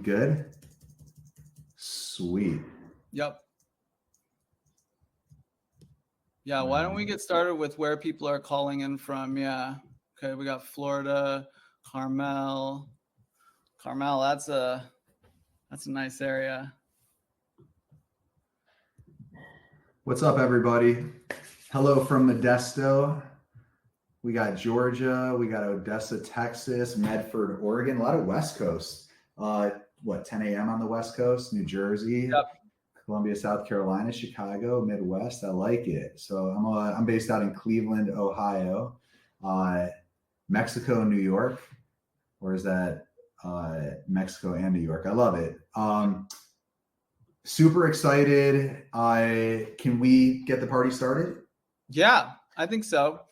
good? Sweet. Yep. Yeah, why don't we get started with where people are calling in from? Yeah. Okay, we got Florida, Carmel. Carmel, that's a nice area. What's up, everybody? Hello from Modesto. We got Georgia, we got Odessa, Texas, Medford, Oregon, a lot of West Coast. 10 a.m. on the West Coast, New Jersey, Yep. Columbia, South Carolina, Chicago, Midwest. I like it. So I'm based out in Cleveland, Ohio, Mexico, New York. Or is that Mexico and New York? I love it. Super excited. Can we get the party started? Yeah, I think so.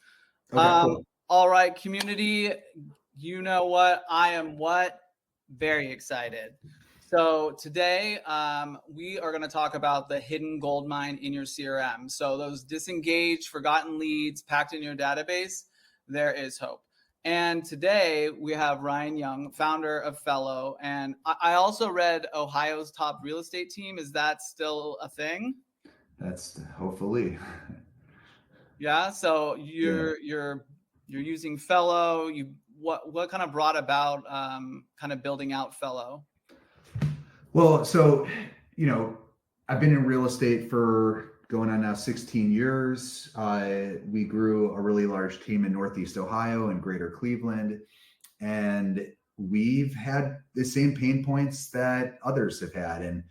Okay, cool. All right, community, you know what? I am very excited. So today we are going to talk about the hidden gold mine in your CRM. So those disengaged, forgotten leads packed in your database, there is hope. And today we have Ryan Young, founder of Fello. And I also read Ohio's top real estate team. Is that still a thing? That's hopefully. Yeah. So you're using Fello. What kind of brought about kind of building out Fello? Well, so I've been in real estate for going on now 16 years. We grew a really large team in Northeast Ohio and Greater Cleveland, and we've had the same pain points that others have had. And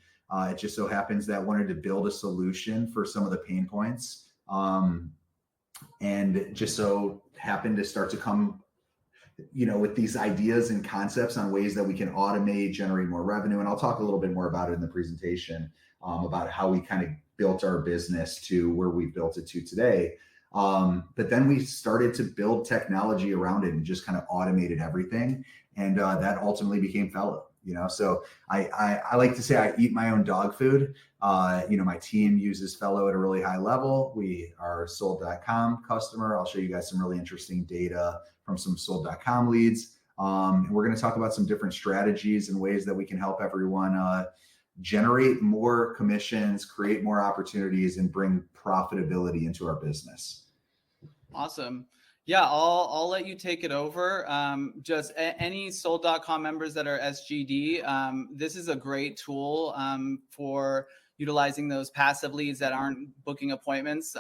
it just so happens that I wanted to build a solution for some of the pain points. And it just so happened to start to come with these ideas and concepts on ways that we can automate, generate more revenue. And I'll talk a little bit more about it in the presentation, about how we kind of built our business to where we built it to today. But then we started to build technology around it and just kind of automated everything. And that ultimately became Fello. So I like to say I eat my own dog food. My team uses Fello at a really high level. We are sold.com customer. I'll show you guys some really interesting data from some sold.com leads. And we're going to talk about some different strategies and ways that we can help everyone generate more commissions, create more opportunities, and bring profitability into our business. Awesome. Yeah, I'll let you take it over. Just any sold.com members that are SGD, this is a great tool for utilizing those passive leads that aren't booking appointments.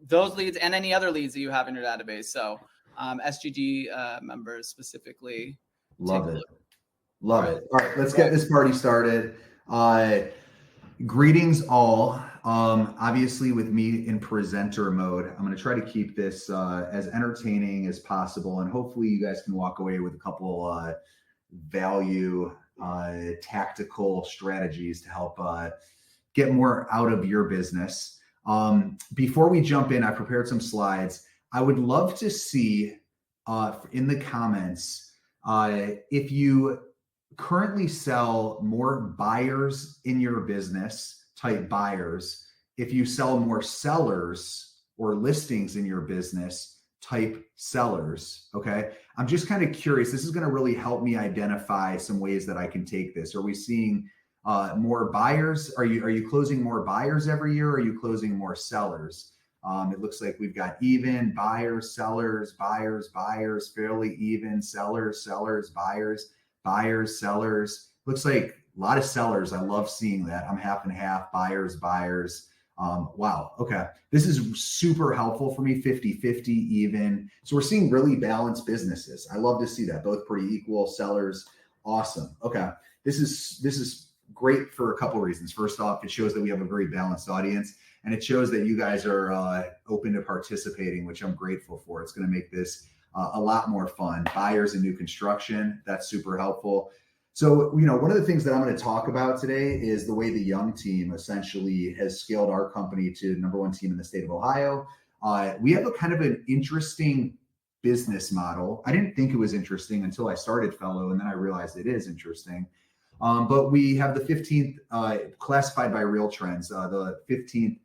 Those leads and any other leads that you have in your database. So SGD members specifically. Love it. All right, let's get this party started. Greetings all. Obviously with me in presenter mode, I'm going to try to keep this as entertaining as possible. And hopefully you guys can walk away with a couple value tactical strategies to help get more out of your business. Before we jump in, I prepared some slides. I would love to see in the comments if you currently sell more buyers in your business, type buyers. If you sell more sellers or listings in your business, type sellers. Okay. I'm just kind of curious. This is going to really help me identify some ways that I can take this. Are we seeing more buyers? Are you closing more buyers every year? Or are you closing more sellers? It looks like we've got even, buyers, sellers, fairly even, sellers, buyers, sellers. Looks like a lot of sellers. I love seeing that. I'm half and half, buyers. Wow. Okay. This is super helpful for me. 50-50 even. So we're seeing really balanced businesses. I love to see that. Both pretty equal, sellers. Awesome. Okay. This is great for a couple of reasons. First off, it shows that we have a very balanced audience, and it shows that you guys are open to participating, which I'm grateful for. It's going to make this a lot more fun. Buyers and new construction, that's super helpful. So, one of the things that I'm going to talk about today is the way the Young team essentially has scaled our company to #1 team in the state of Ohio. We have a kind of an interesting business model. I didn't think it was interesting until I started Fello, and then I realized it is interesting. But we have the 15th classified by Real Trends, the 15th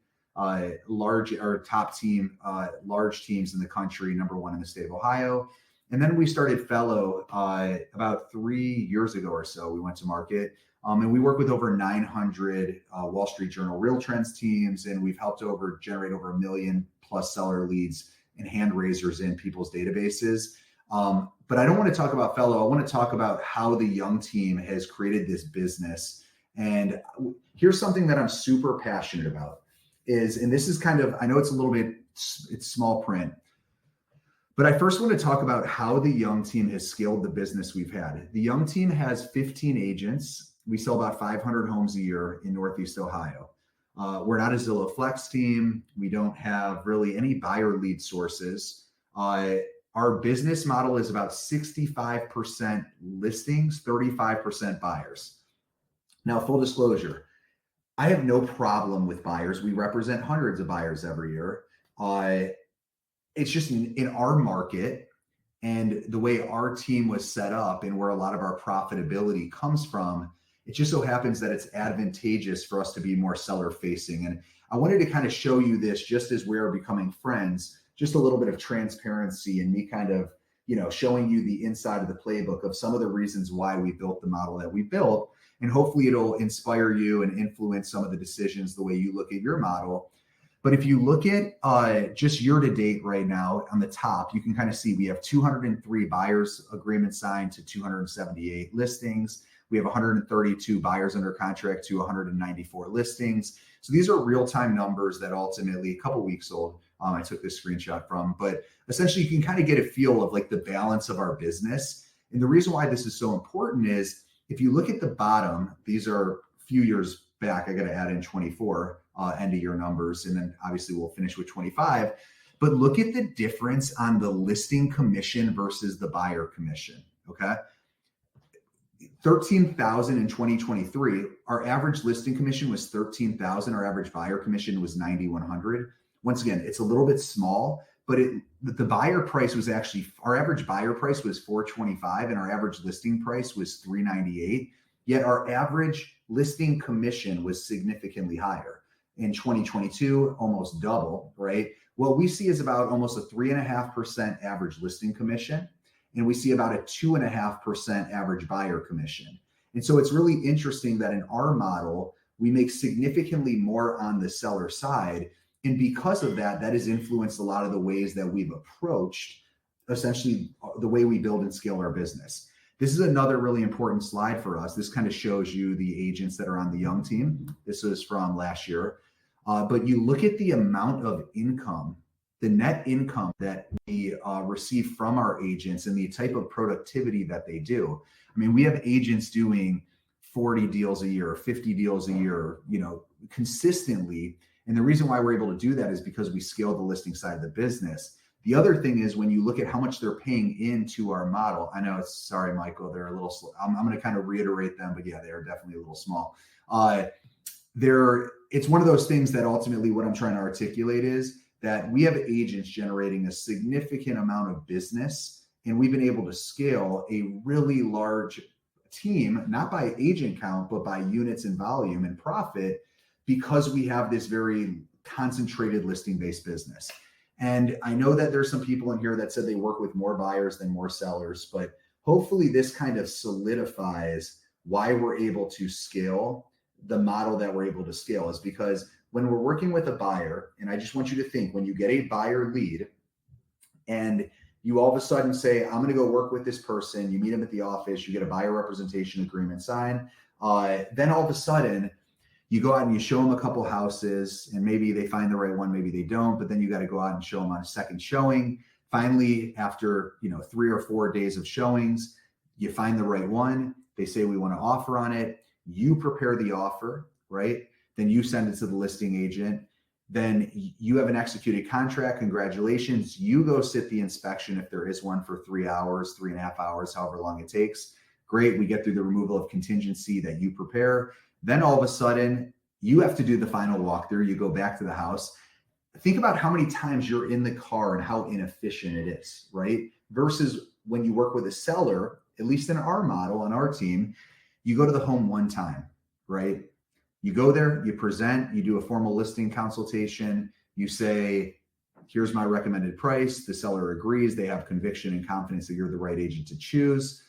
large or top team, large teams in the country, #1 in the state of Ohio. And then we started Fello about 3 years ago or so. We went to market. And we work with over 900 Wall Street Journal Real Trends teams, and we've helped generate over 1 million plus seller leads and hand raisers in people's databases. But I don't want to talk about Fello. I want to talk about how the young team has created this business. And here's something that I'm super passionate about and this is kind of, I know it's a little bit, it's small print, but I first want to talk about how the young team has scaled the business we've had. The young team has 15 agents. We sell about 500 homes a year in Northeast Ohio. We're not a Zillow Flex team. We don't have really any buyer lead sources. Our business model is about 65% listings, 35% buyers. Now, full disclosure, I have no problem with buyers. We represent hundreds of buyers every year. It's just in our market and the way our team was set up and where a lot of our profitability comes from, it just so happens that it's advantageous for us to be more seller facing. And I wanted to kind of show you this just as we are becoming friends, just a little bit of transparency and me kind of, showing you the inside of the playbook of some of the reasons why we built the model that we built. And hopefully it'll inspire you and influence some of the decisions, the way you look at your model. But if you look at just year to date right now on the top, you can kind of see we have 203 buyers agreements signed to 278 listings. We have 132 buyers under contract to 194 listings. So these are real-time numbers that ultimately, a couple weeks old, I took this screenshot from, but essentially you can kind of get a feel of like the balance of our business. And the reason why this is so important is if you look at the bottom, these are a few years back, I got to add in 24 end of year numbers, and then obviously we'll finish with 25. But look at the difference on the listing commission versus the buyer commission, okay? 13,000 in 2023. Our average listing commission was 13,000. Our average buyer commission was 9,100. Once again, it's a little bit small, but the buyer price was actually, our average buyer price was 425 and our average listing price was 398. Yet our average listing commission was significantly higher. In 2022, almost double, right? What we see is about almost a 3.5% average listing commission, and we see about a 2.5% average buyer commission. And so it's really interesting that in our model, we make significantly more on the seller side. And because of that, that has influenced a lot of the ways that we've approached essentially the way we build and scale our business. This is another really important slide for us. This kind of shows you the agents that are on the young team. This is from last year. But you look at the amount of income, the net income that we receive from our agents and the type of productivity that they do. I mean, we have agents doing 40 deals a year, 50 deals a year, consistently. And the reason why we're able to do that is because we scale the listing side of the business. The other thing is when you look at how much they're paying into our model, I know sorry, Michael, they're a little slow. I'm going to kind of reiterate them, but yeah, they are definitely a little small. It's one of those things that ultimately what I'm trying to articulate is that we have agents generating a significant amount of business, and we've been able to scale a really large team, not by agent count, but by units and volume and profit, because we have this very concentrated listing-based business. And I know that there's some people in here that said they work with more buyers than more sellers, but hopefully this kind of solidifies why we're able to scale the model that we're able to scale, is because when we're working with a buyer, and I just want you to think, when you get a buyer lead and you all of a sudden say, I'm going to go work with this person, you meet them at the office, you get a buyer representation agreement signed, then all of a sudden you go out and you show them a couple houses, and maybe they find the right one, maybe they don't, but then you got to go out and show them on a second showing. Finally, after 3 or 4 days of showings, you find the right one. They say, we want to offer on it. You prepare the offer, right? Then you send it to the listing agent. Then you have an executed contract. Congratulations. You go sit the inspection if there is one for 3 hours, 3.5 hours, however long it takes. Great. We get through the removal of contingency that you prepare. Then all of a sudden, you have to do the final walkthrough. You go back to the house. Think about how many times you're in the car and how inefficient it is, right? Versus when you work with a seller, at least in our model, on our team, you go to the home one time, right? You go there, you present, you do a formal listing consultation. You say, Here's my recommended price. The seller agrees. They have conviction and confidence that you're the right agent to choose.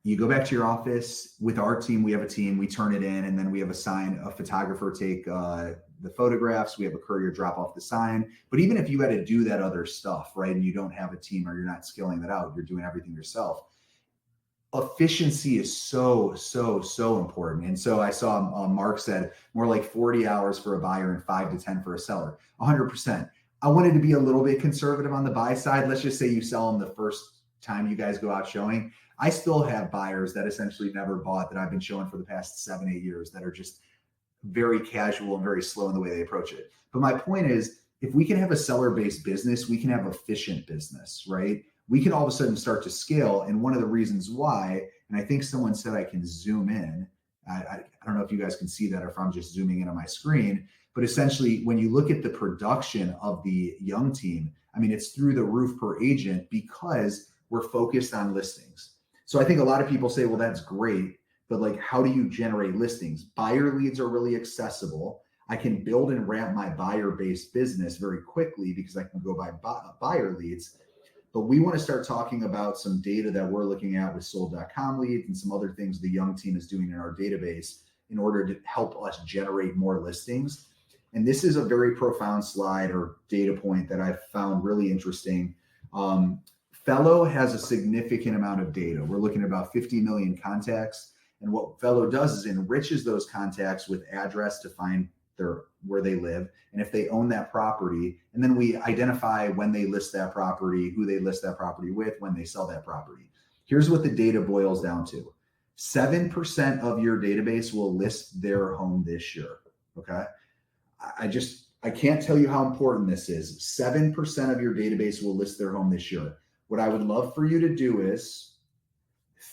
You go back to your office. With our team, we have a team, we turn it in, and then we have a photographer take the photographs. We have a courier drop off the sign. But even if you had to do that other stuff, right, and you don't have a team or you're not scaling that out, you're doing everything yourself. Efficiency is so important. And so I saw Mark said more like 40 hours for a buyer and 5 to 10 for a seller. 100%. I wanted to be a little bit conservative on the buy side. Let's just say you sell them the first time you guys go out showing. I still have buyers that essentially never bought that I've been showing for the past 7-8 years that are just very casual and very slow in the way they approach it. But my point is, if we can have a seller-based business, we can have efficient business, right? We can all of a sudden start to scale. And one of the reasons why, and I think someone said I can zoom in. I don't know if you guys can see that or if I'm just zooming in on my screen, but essentially when you look at the production of the Young team, I mean, it's through the roof per agent because we're focused on listings. So I think a lot of people say, well, that's great, but like, how do you generate listings? Buyer leads are really accessible. I can build and ramp my buyer-based business very quickly because I can go by buyer leads. But we want to start talking about some data that we're looking at with sold.com leads and some other things the Young team is doing in our database in order to help us generate more listings. And this is a very profound slide or data point that I found really interesting. Fello has a significant amount of data. We're looking at about 50 million contacts. And what Fello does is enriches those contacts with address to find where they live, and if they own that property, and then we identify when they list that property, who they list that property with, when they sell that property. Here's what the data boils down to. 7% of your database will list their home this year, okay? I can't tell you how important this is. 7% of your database will list their home this year. What I would love for you to do is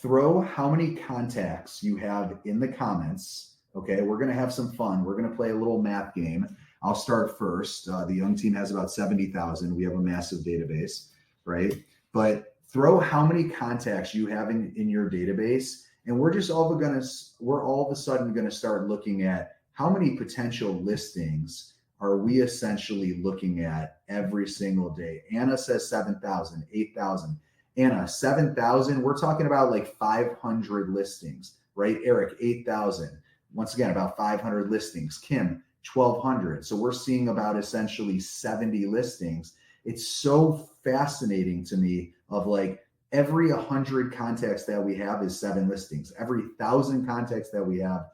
throw how many contacts you have in the comments. Okay, we're going to have some fun. We're going to play a little math game. I'll start first. The Young team has about 70,000. We have a massive database, right? But throw how many contacts you have in your database, and we're all of a sudden going to start looking at how many potential listings are we essentially looking at every single day. Anna says 7,000, 8,000. Anna, 7,000. We're talking about like 500 listings, right? Eric, 8,000. Once again, about 500 listings. Kim, 1,200. So we're seeing about essentially 70 listings. It's so fascinating to me of like every 100 contacts that we have is 7 listings. Every 1,000 contacts that we have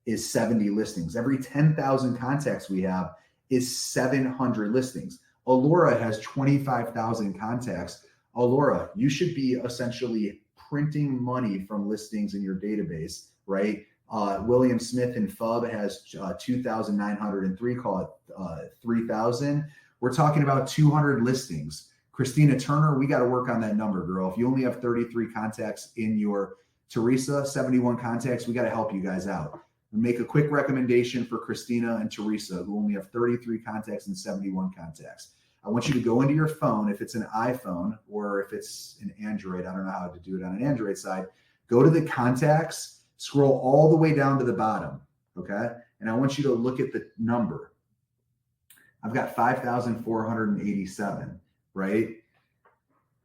is 70 listings. Every 10,000 contacts we have is 700 listings. Alora has 25,000 contacts. Alora, you should be essentially printing money from listings in your database, right? William Smith and Fub has 2,903, call it 3,000. We're talking about 200 listings. Christina Turner, we got to work on that number, girl. If you only have 33 contacts in your Teresa, 71 contacts, we got to help you guys out. Make a quick recommendation for Christina and Teresa, who only have 33 contacts and 71 contacts. I want you to go into your phone, if it's an iPhone or if it's an Android, I don't know how to do it on an Android side, go to the contacts, scroll all the way down to the bottom, okay? And I want you to look at the number. I've got 5,487, right?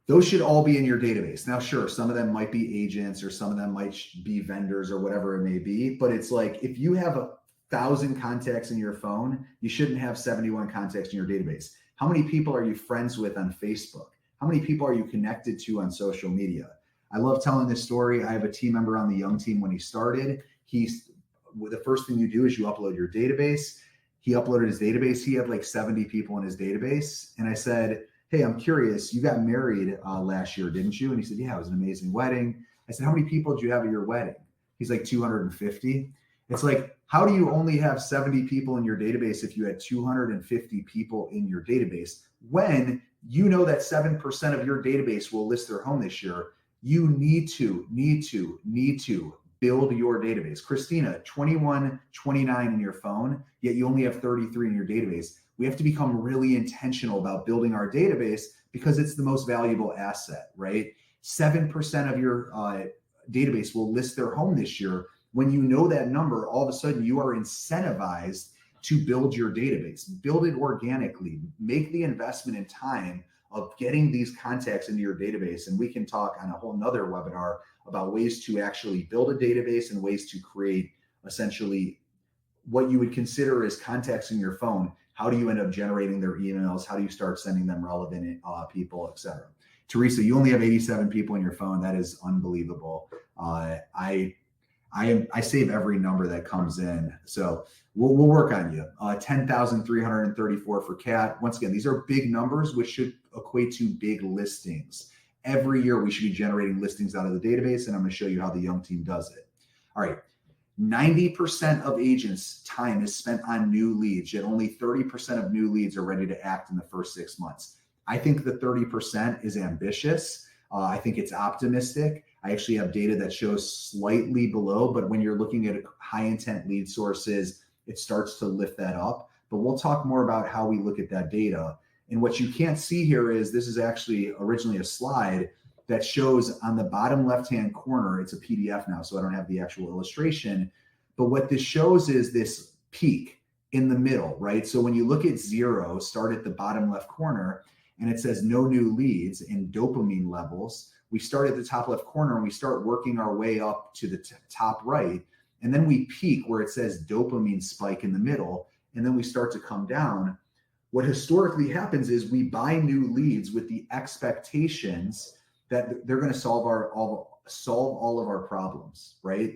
Those should all be in your database. Now, sure, some of them might be agents or some of them might be vendors or whatever it may be, but it's like if you have 1,000 contacts in your phone, you shouldn't have 71 contacts in your database. How many people are you friends with on Facebook? How many people are you connected to on social media? I love telling this story. I have a team member on the Young team. When he started, the first thing you do is you upload your database. He uploaded his database. He had like 70 people in his database. And I said, hey, I'm curious. You got married last year, didn't you? And he said, yeah, it was an amazing wedding. I said, how many people did you have at your wedding? He's like 250. It's like, how do you only have 70 people in your database if you had 250 people in your database when you know that 7% of your database will list their home this year? You need to build your database. Christina, 21, 29 in your phone, yet you only have 33 in your database. We have to become really intentional about building our database because it's the most valuable asset, right? 7% of your database will list their home this year. When you know that number, all of a sudden you are incentivized to build your database. Build it organically. Make the investment in time of getting these contacts into your database. And we can talk on a whole nother webinar about ways to actually build a database and ways to create essentially what you would consider as contacts in your phone. How do you end up generating their emails? How do you start sending them relevant people, et cetera? Teresa, you only have 87 people in your phone. That is unbelievable. I save every number that comes in. So we'll work on you. 10,334 for Kat. Once again, these are big numbers, which should equate to big listings. Every year we should be generating listings out of the database, and I'm going to show you how the Young team does it. All right. 90% of agents' time is spent on new leads, yet only 30% of new leads are ready to act in the first 6 months. I think the 30% is ambitious. I think it's optimistic. I actually have data that shows slightly below, but when you're looking at high intent lead sources, it starts to lift that up. But we'll talk more about how we look at that data. And what you can't see here is this is actually originally a slide that shows on the bottom left-hand corner, it's a PDF now, so I don't have the actual illustration. But what this shows is this peak in the middle, right? So when you look at 0, start at the bottom left corner, and it says no new leads in dopamine levels. We start at the top left corner and we start working our way up to the top right. And then we peak where it says dopamine spike in the middle. And then we start to come down. What historically happens is we buy new leads with the expectations that they're going to solve all of our problems, right?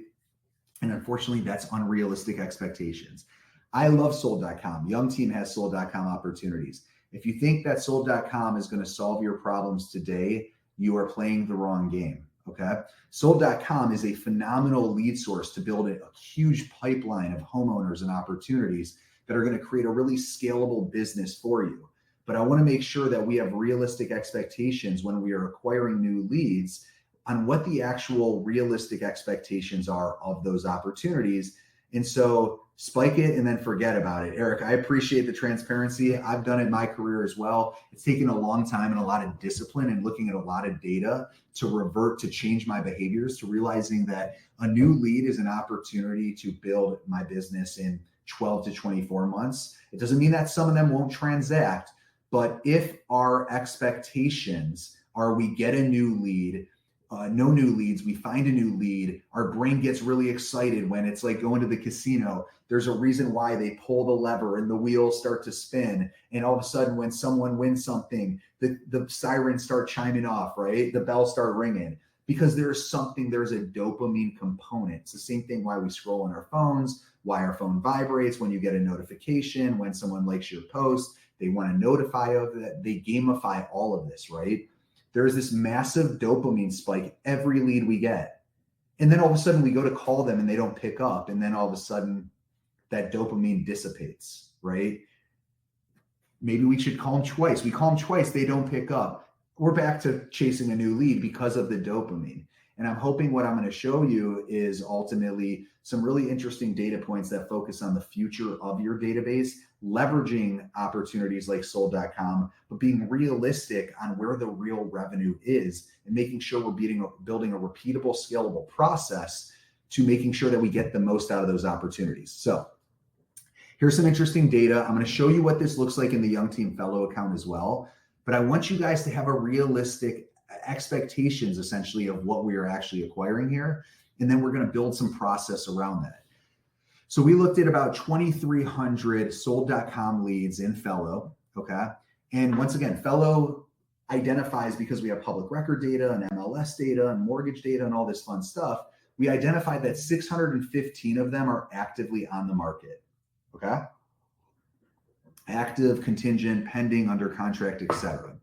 And unfortunately, that's unrealistic expectations. I love sold.com. Young team has sold.com opportunities. If you think that sold.com is going to solve your problems today, you are playing the wrong game, okay? Sold.com is a phenomenal lead source to build a huge pipeline of homeowners and opportunities that are going to create a really scalable business for you. But I want to make sure that we have realistic expectations when we are acquiring new leads on what the actual realistic expectations are of those opportunities. And so spike it and then forget about it. Eric, I appreciate the transparency. I've done it in my career as well. It's taken a long time and a lot of discipline and looking at a lot of data to change my behaviors, to realizing that a new lead is an opportunity to build my business in 12 to 24 months. It doesn't mean that some of them won't transact, but if our expectations are we get a new lead, no new leads, we find a new lead, our brain gets really excited when it's like going to the casino. There's a reason why they pull the lever and the wheels start to spin. And all of a sudden, when someone wins something, the sirens start chiming off, right? The bells start ringing because there's a dopamine component. It's the same thing why we scroll on our phones, why our phone vibrates when you get a notification, when someone likes your post, they want to notify of that. They gamify all of this, right? There's this massive dopamine spike every lead we get. And then all of a sudden we go to call them and they don't pick up. And then all of a sudden that dopamine dissipates, right? Maybe we should call them twice. We call them twice, they don't pick up. We're back to chasing a new lead because of the dopamine. And I'm hoping what I'm going to show you is ultimately some really interesting data points that focus on the future of your database, leveraging opportunities like sold.com, but being realistic on where the real revenue is and making sure we're building a repeatable, scalable process to making sure that we get the most out of those opportunities. So here's some interesting data. I'm going to show you what this looks like in the Young Team Fellow account as well. But I want you guys to have a realistic expectations essentially of what we are actually acquiring here. And then we're going to build some process around that. So we looked at about 2,300 sold.com leads in Fellow, okay? And once again, Fellow identifies, because we have public record data and MLS data and mortgage data and all this fun stuff, we identified that 615 of them are actively on the market, okay? Active, contingent, pending, under contract, etc.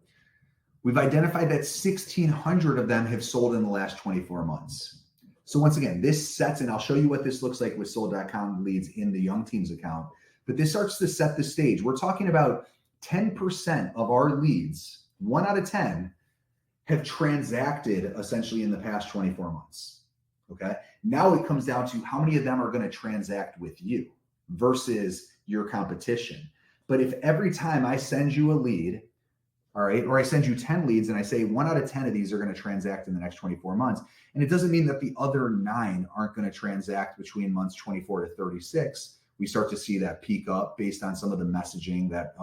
We've identified that 1,600 of them have sold in the last 24 months. So once again, this sets, and I'll show you what this looks like with sold.com leads in the Young Teams account, but this starts to set the stage. We're talking about 10% of our leads, 1 out of 10, have transacted essentially in the past 24 months, okay? Now it comes down to how many of them are going to transact with you versus your competition. But if every time I send you a lead, all right, or I send you 10 leads and I say 1 out of 10 of these are going to transact in the next 24 months. And it doesn't mean that the other 9 aren't going to transact between months 24 to 36. we start to see that peak up based on some of the messaging that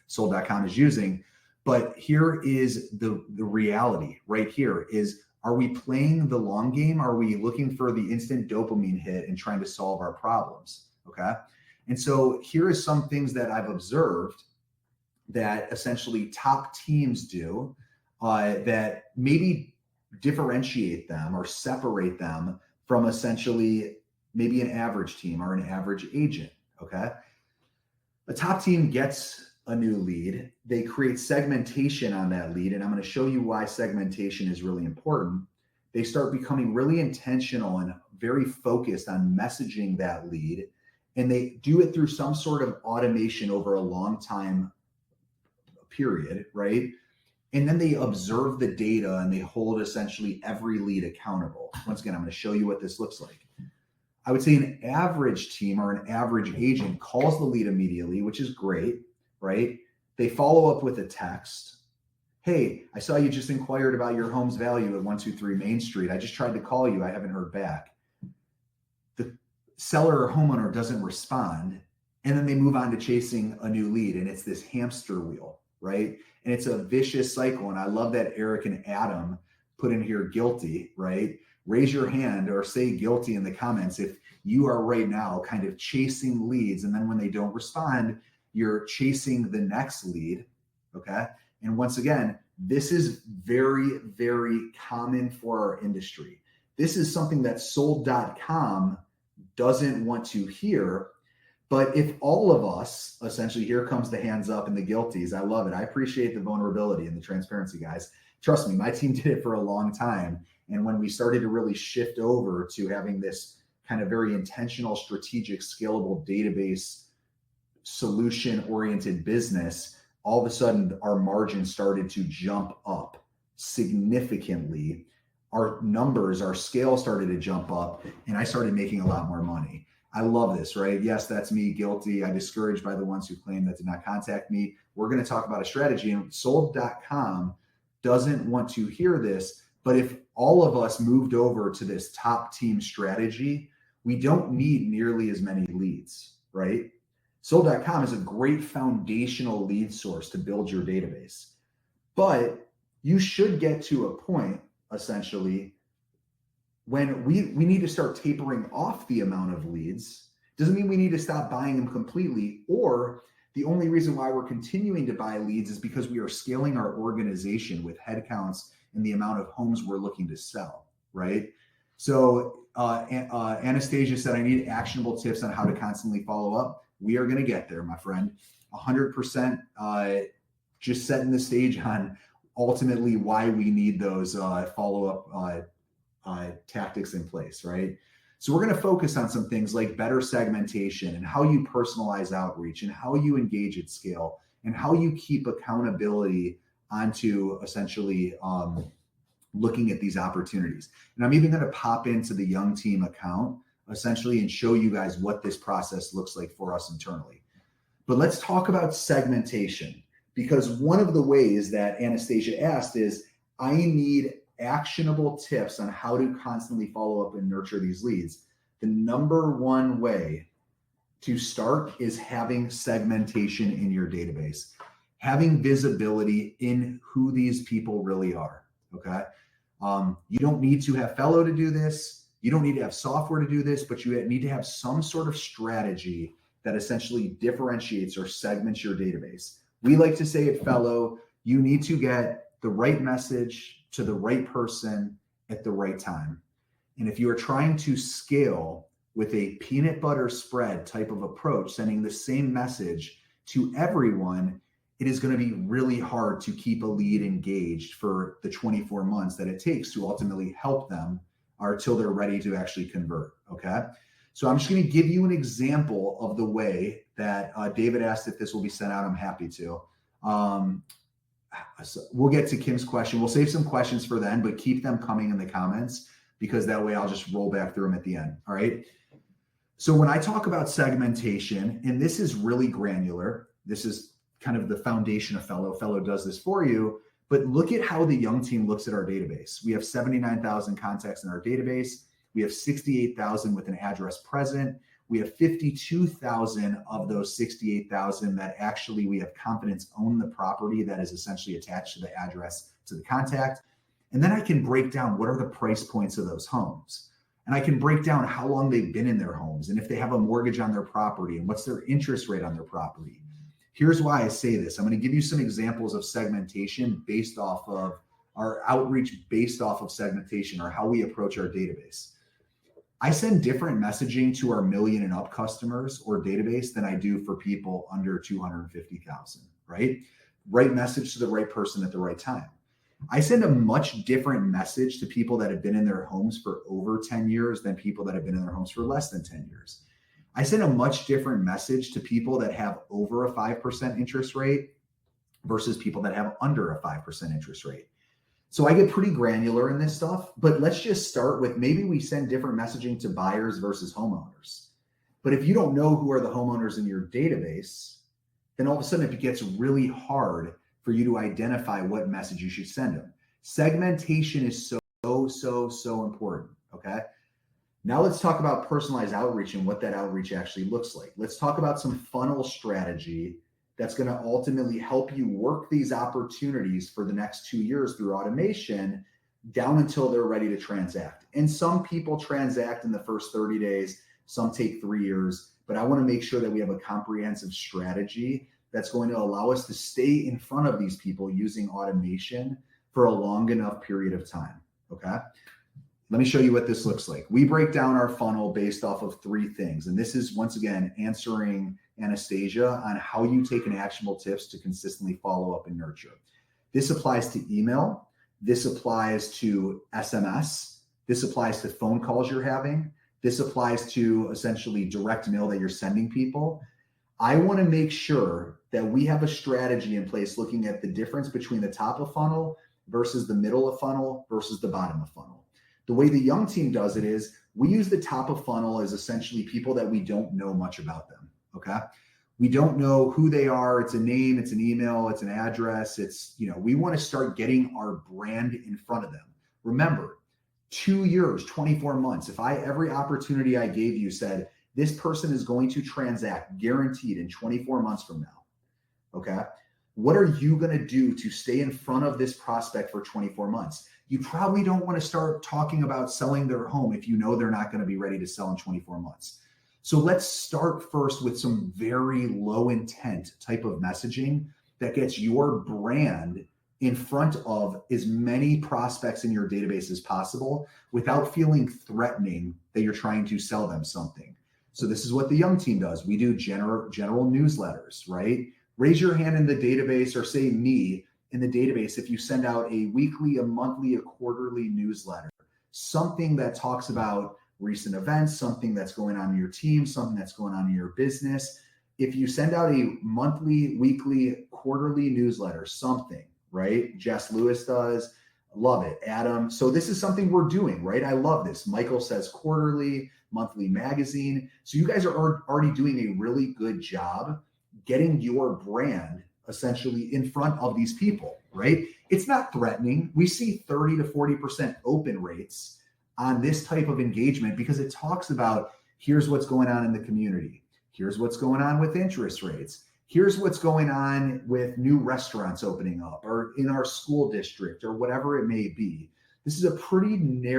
sold.com is using. But here is the reality right here is, are we playing the long game? Are we looking for the instant dopamine hit and trying to solve our problems? Okay. And so here are some things that I've observed that essentially top teams do that maybe differentiate them or separate them from essentially maybe an average team or an average agent. Okay. A top team gets a new lead, they create segmentation on that lead. And I'm going to show you why segmentation is really important. They start becoming really intentional and very focused on messaging that lead. And they do it through some sort of automation over a long time period, right? And then they observe the data and they hold essentially every lead accountable. Once again, I'm going to show you what this looks like. I would say an average team or an average agent calls the lead immediately, which is great, right? They follow up with a text. Hey, I saw you just inquired about your home's value at 123 Main Street. I just tried to call you. I haven't heard back. The seller or homeowner doesn't respond. And then they move on to chasing a new lead. And it's this hamster wheel, right? And it's a vicious cycle. And I love that Eric and Adam put in here guilty, right? Raise your hand or say guilty in the comments if you are right now kind of chasing leads. And then when they don't respond, you're chasing the next lead, okay? And once again, this is very, very common for our industry. This is something that sold.com doesn't want to hear. But if all of us, essentially, here comes the hands up and the guilties. I love it. I appreciate the vulnerability and the transparency, guys. Trust me, my team did it for a long time. And when we started to really shift over to having this kind of very intentional, strategic, scalable database solution-oriented business, all of a sudden our margins started to jump up significantly. Our numbers, our scale started to jump up, and I started making a lot more money. I love this, right? Yes, that's me, guilty. I'm discouraged by the ones who claim that did not contact me. We're going to talk about a strategy, and sold.com doesn't want to hear this. But if all of us moved over to this top team strategy, we don't need nearly as many leads, right? Sold.com is a great foundational lead source to build your database. But you should get to a point, essentially, when we need to start tapering off the amount of leads. Doesn't mean we need to stop buying them completely, or the only reason why we're continuing to buy leads is because we are scaling our organization with headcounts and the amount of homes we're looking to sell, right? So Anastasia said, I need actionable tips on how to constantly follow up. We are going to get there, my friend. 100% just setting the stage on ultimately why we need those follow-up tactics in place, right? So we're going to focus on some things like better segmentation and how you personalize outreach and how you engage at scale and how you keep accountability onto essentially looking at these opportunities. And I'm even going to pop into the Young Team account essentially and show you guys what this process looks like for us internally. But let's talk about segmentation, because one of the ways that Anastasia asked is, I need actionable tips on how to constantly follow up and nurture these leads. The number one way to start is having segmentation in your database, having visibility in who these people really are, okay? You don't need to have Fello to do this. You don't need to have software to do this, but you need to have some sort of strategy that essentially differentiates or segments your database. We like to say at Fello, you need to get the right message to the right person at the right time. And if you are trying to scale with a peanut butter spread type of approach, sending the same message to everyone, it is going to be really hard to keep a lead engaged for the 24 months that it takes to ultimately help them or till they're ready to actually convert, okay? So I'm just going to give you an example of the way that David asked if this will be sent out. I'm happy to. So we'll get to Kim's question. We'll save some questions for then, but keep them coming in the comments because that way I'll just roll back through them at the end, all right? So when I talk about segmentation, and this is really granular, this is kind of the foundation of Fello. Fello does this for you, but look at how the Young Team looks at our database. We have 79,000 contacts in our database. We have 68,000 with an address present. We have 52,000 of those 68,000 that actually we have confidence own the property that is essentially attached to the address to the contact. And then I can break down what are the price points of those homes. And I can break down how long they've been in their homes and if they have a mortgage on their property and what's their interest rate on their property. Here's why I say this. I'm going to give you some examples of segmentation based off of our outreach, based off of segmentation, or how we approach our database. I send different messaging to our million and up customers or database than I do for people under 250,000, right? Right message to the right person at the right time. I send a much different message to people that have been in their homes for over 10 years than people that have been in their homes for less than 10 years. I send a much different message to people that have over a 5% interest rate versus people that have under a 5% interest rate. So I get pretty granular in this stuff, but let's just start with maybe we send different messaging to buyers versus homeowners. But if you don't know who are the homeowners in your database, then all of a sudden it gets really hard for you to identify what message you should send them. Segmentation is so important, okay? Now let's talk about personalized outreach and what that outreach actually looks like. Let's talk about some funnel strategy that's going to ultimately help you work these opportunities for the next 2 years through automation down until they're ready to transact. And some people transact in the first 30 days, some take 3 years, but I want to make sure that we have a comprehensive strategy that's going to allow us to stay in front of these people using automation for a long enough period of time, okay? Let me show you what this looks like. We break down our funnel based off of 3 things. And this is, once again, answering Anastasia on how you take an actionable tips to consistently follow up and nurture. This applies to email. This applies to SMS. This applies to phone calls you're having. This applies to essentially direct mail that you're sending people. I want to make sure that we have a strategy in place looking at the difference between the top of funnel versus the middle of funnel versus the bottom of funnel. The way the young team does it is we use the top of funnel as essentially people that we don't know much about them, okay? We don't know who they are. It's a name, it's an email, it's an address. It's, we want to start getting our brand in front of them. Remember, 2 years, 24 months. If every opportunity I gave you said, this person is going to transact guaranteed in 24 months from now, okay? What are you going to do to stay in front of this prospect for 24 months? You probably don't want to start talking about selling their home if you know they're not going to be ready to sell in 24 months. So let's start first with some very low intent type of messaging that gets your brand in front of as many prospects in your database as possible without feeling threatening that you're trying to sell them something. So this is what the young team does. We do general newsletters, right? Raise your hand in the database, or say me in the database if you send out a weekly, a monthly, a quarterly newsletter, something that talks about recent events, something that's going on in your team, something that's going on in your business. If you send out a monthly, weekly, quarterly newsletter, something, right? Jess Lewis does. Love it. Adam. So this is something we're doing, right? I love this. Michael says quarterly, monthly magazine. So you guys are already doing a really good job getting your brand essentially in front of these people, right? It's not threatening. We see 30 to 40% open rates on this type of engagement because it talks about here's what's going on in the community. Here's what's going on with interest rates. Here's what's going on with new restaurants opening up or in our school district or whatever it may be. This is a pretty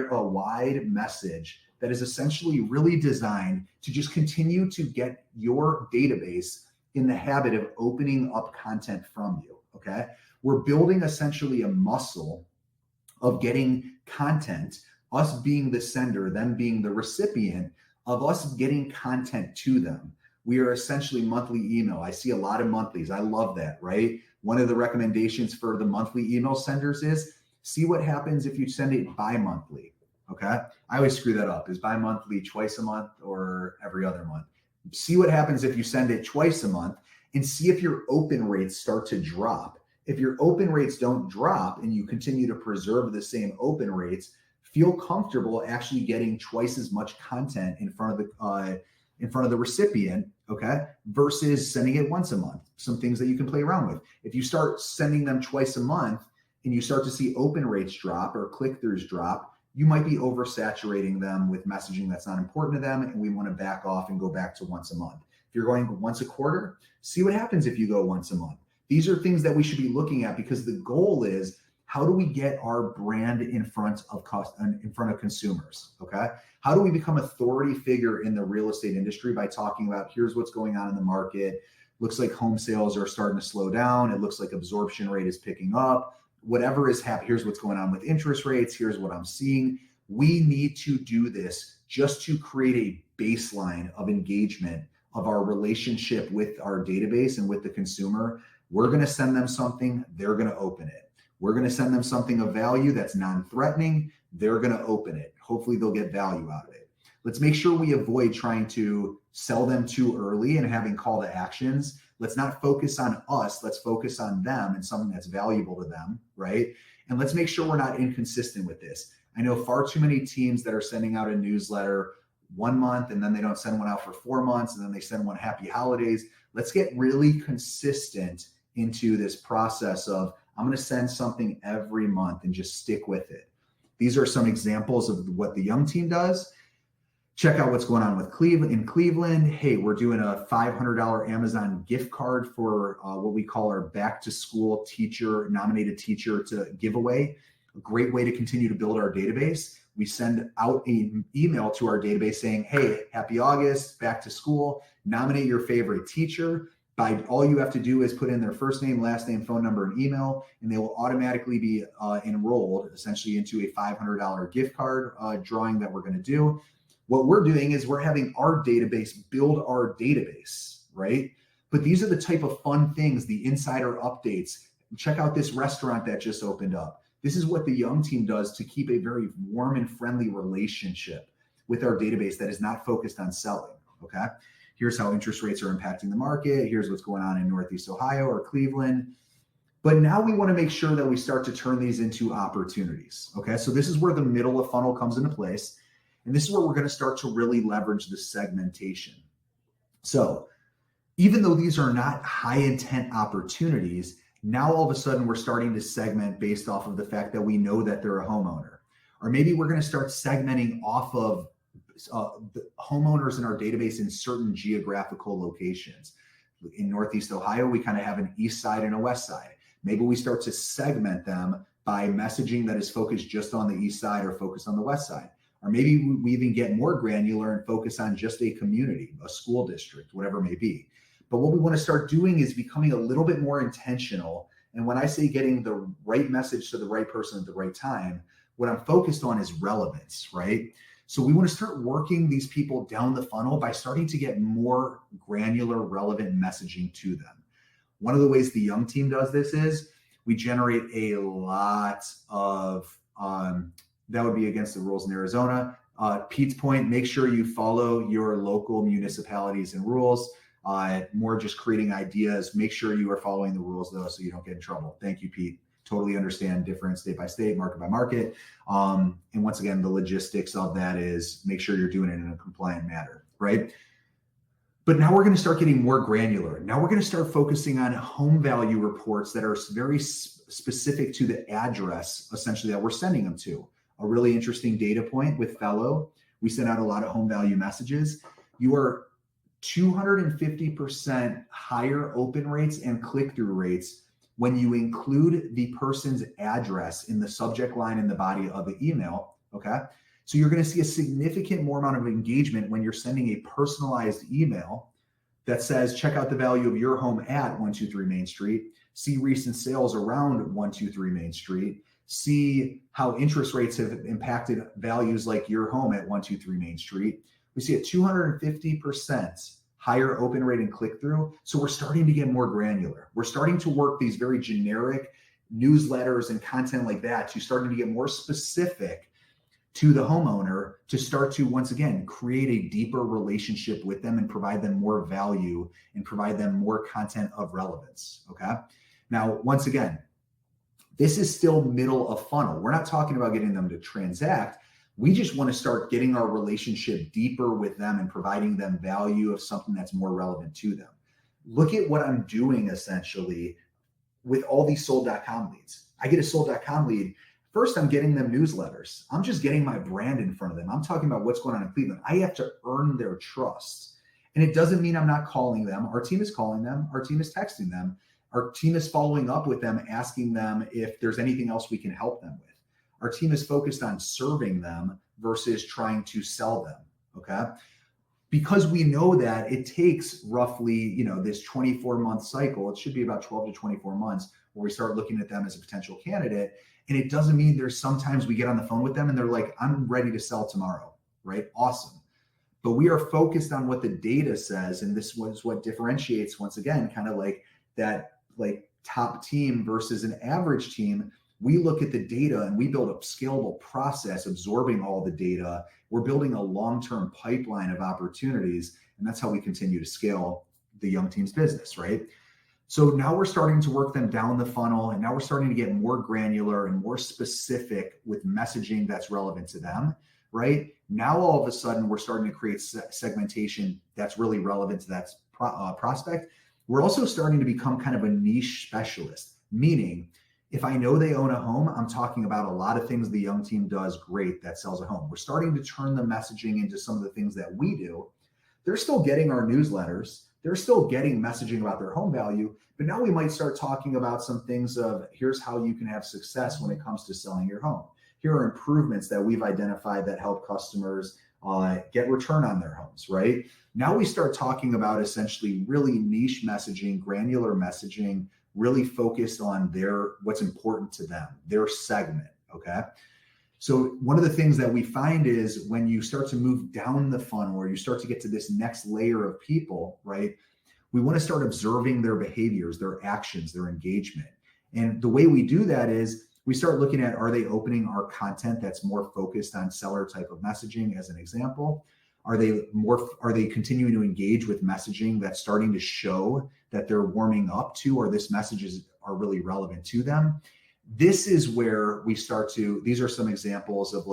wide message that is essentially really designed to just continue to get your database in the habit of opening up content from you, okay? We're building essentially a muscle of getting content, us being the sender, them being the recipient, of us getting content to them. We are essentially monthly email. I see a lot of monthlies. I love that, right? One of the recommendations for the monthly email senders is see what happens if you send it bi-monthly, okay? I always screw that up. Is bi-monthly twice a month or every other month? See what happens if you send it twice a month and see if your open rates start to drop. If your open rates don't drop and you continue to preserve the same open rates, feel comfortable actually getting twice as much content in front of the recipient, okay, versus sending it once a month. Some things that you can play around with. If you start sending them twice a month and you start to see open rates drop or click-throughs drop, you might be oversaturating them with messaging that's not important to them, and we want to back off and go back to once a month. If you're going once a quarter, see what happens if you go once a month. These are things that we should be looking at, because the goal is, how do we get our brand in front of consumers? Okay. How do we become authority figure in the real estate industry by talking about, here's what's going on in the market. Looks like home sales are starting to slow down. It looks like absorption rate is picking up. Whatever is happening, here's what's going on with interest rates. Here's what I'm seeing. We need to do this just to create a baseline of engagement of our relationship with our database and with the consumer. We're going to send them something, they're going to open it. We're going to send them something of value that's non-threatening. They're going to open it. Hopefully they'll get value out of it. Let's make sure we avoid trying to sell them too early and having call to actions. Let's not focus on us. Let's focus on them and something that's valuable to them, right? And let's make sure we're not inconsistent with this. I know far too many teams that are sending out a newsletter 1 month, and then they don't send one out for 4 months, and then they send one happy holidays. Let's get really consistent into this process of, I'm going to send something every month and just stick with it. These are some examples of what the young team does. Check out what's going on with Cleveland. Hey, we're doing a $500 Amazon gift card for what we call our back to school nominated teacher to giveaway. A great way to continue to build our database. We send out an email to our database saying, hey, happy August, back to school, nominate your favorite teacher. All you have to do is put in their first name, last name, phone number, and email, and they will automatically be enrolled essentially into a $500 gift card drawing that we're going to do. What we're doing is we're having our database build our database, right? But these are the type of fun things, the insider updates. Check out this restaurant that just opened up. This is what the young team does to keep a very warm and friendly relationship with our database that is not focused on selling, okay? Here's how interest rates are impacting the market. Here's what's going on in Northeast Ohio or Cleveland. But now we want to make sure that we start to turn these into opportunities. Okay, so this is where the middle of funnel comes into place. And this is where we're going to start to really leverage the segmentation. So even though these are not high intent opportunities, now all of a sudden we're starting to segment based off of the fact that we know that they're a homeowner. Or maybe we're going to start segmenting off of the homeowners in our database in certain geographical locations. In Northeast Ohio, we kind of have an east side and a west side. Maybe we start to segment them by messaging that is focused just on the east side or focused on the west side. Or maybe we even get more granular and focus on just a community, a school district, whatever it may be. But what we want to start doing is becoming a little bit more intentional. And when I say getting the right message to the right person at the right time, what I'm focused on is relevance, right? So we want to start working these people down the funnel by starting to get more granular, relevant messaging to them. One of the ways the young team does this is we generate a lot of, that would be against the rules in Arizona. Pete's point, make sure you follow your local municipalities and rules. More just creating ideas. Make sure you are following the rules though, so you don't get in trouble. Thank you, Pete. Totally understand different state by state, market by market. And once again, the logistics of that is make sure you're doing it in a compliant manner, right? But now we're going to start getting more granular. Now we're going to start focusing on home value reports that are very specific to the address, essentially, that we're sending them to. A really interesting data point with Fello, we send out a lot of home value messages. You are 250% higher open rates and click-through rates when you include the person's address in the subject line and the body of the email, okay? So you're going to see a significant more amount of engagement when you're sending a personalized email that says, check out the value of your home at 123 Main Street, see recent sales around 123 Main Street, see how interest rates have impacted values like your home at 123 Main Street. We see a 250% higher open rate and click-through. So we're starting to get more granular. We're starting to work these very generic newsletters and content like that to starting to get more specific to the homeowner to start to, once again, create a deeper relationship with them and provide them more value and provide them more content of relevance, okay? Now, once again, this is still middle of funnel. We're not talking about getting them to transact. We just want to start getting our relationship deeper with them and providing them value of something that's more relevant to them. Look at what I'm doing essentially with all these sold.com leads. I get a sold.com lead. First, I'm getting them newsletters. I'm just getting my brand in front of them. I'm talking about what's going on in Cleveland. I have to earn their trust. And it doesn't mean I'm not calling them. Our team is calling them. Our team is texting them. Our team is following up with them, asking them if there's anything else we can help them with. Our team is focused on serving them versus trying to sell them, okay? Because we know that it takes roughly, this 24-month cycle. It should be about 12 to 24 months where we start looking at them as a potential candidate. And it doesn't mean there's sometimes we get on the phone with them and they're like, I'm ready to sell tomorrow, right? Awesome. But we are focused on what the data says. And this was what differentiates, once again, kind of like that top team versus an average team. We look at the data and we build a scalable process, absorbing all the data. We're building a long-term pipeline of opportunities. And that's how we continue to scale the Young Team's business, right? So now we're starting to work them down the funnel, and now we're starting to get more granular and more specific with messaging that's relevant to them, right? Now, all of a sudden, we're starting to create segmentation that's really relevant to that prospect. We're also starting to become kind of a niche specialist, meaning if I know they own a home, I'm talking about a lot of things the Young Team does great that sells a home. We're starting to turn the messaging into some of the things that we do. They're still getting our newsletters. They're still getting messaging about their home value, but now we might start talking about some things of here's how you can have success when it comes to selling your home. Here are improvements that we've identified that help customers get return on their homes, right? Now we start talking about essentially really niche messaging, granular messaging, really focused on what's important to them, their segment, okay? So one of the things that we find is when you start to move down the funnel or you start to get to this next layer of people, right? We want to start observing their behaviors, their actions, their engagement. And the way we do that is we start looking at, are they opening our content that's more focused on seller type of messaging as an example? Are they continuing to engage with messaging that's starting to show that they're warming up to, or this messages are really relevant to them? This is where we start to, these are some examples of